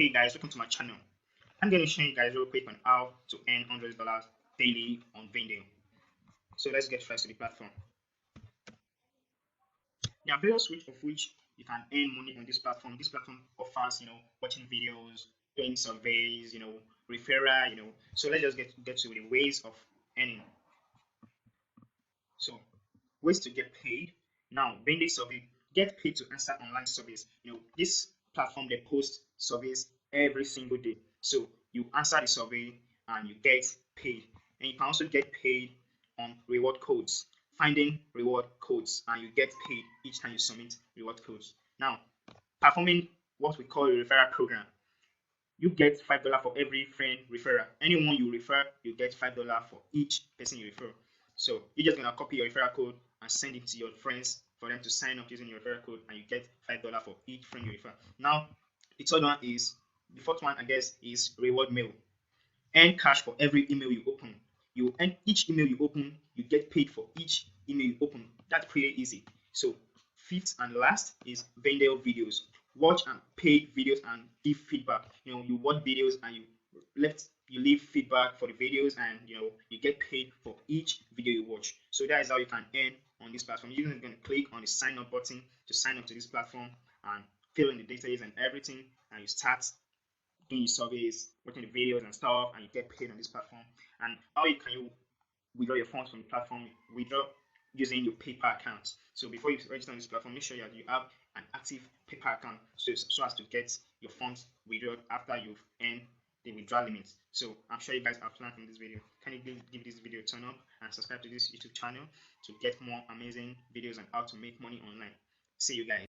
Hey guys, welcome to my channel. I'm going to show you guys real quick on how to earn $100 daily on Vendale. So let's get first to the platform. There are various ways of which you can earn money on this platform. This platform offers, watching videos, doing surveys, referral, So let's just get to the ways of earning. So ways to get paid. Now, Vendale survey, get paid to answer online surveys. This platform, they post surveys every single day. So you answer the survey and you get paid. And you can also get paid on reward codes, finding reward codes, and you get paid each time you submit reward codes. Now, performing what we call a referral program, you get $5 for every friend referral. Anyone you refer, you get $5 for each person you refer. So you're just gonna copy your referral code and send it to your friends for them to sign up using your referral code, and you get $5 for each friend you refer. Now, the third one is the fourth one, I guess, is reward mail. Earn cash for every email you open. You earn each email you open, you get paid for each email you open. That's pretty easy. So fifth and last is Vendale videos. Watch and paid videos and give feedback. You watch videos and you leave feedback for the videos, and you get paid for each video you watch. So that is how you can earn on this platform. You're going to click on the sign up button to sign up to this platform and fill in the details and everything, and you start doing your surveys, watching the videos and stuff, and you get paid on this platform. And how can you withdraw your funds from the platform? Withdraw using your PayPal account. So before you register on this platform, make sure you have an active PayPal account so as to get your funds withdrawn after you've earned the withdrawal limit. So I'm sure you guys have learned from this video. Can you give this video a turn up and subscribe to this YouTube channel to get more amazing videos on how to make money online? See you guys.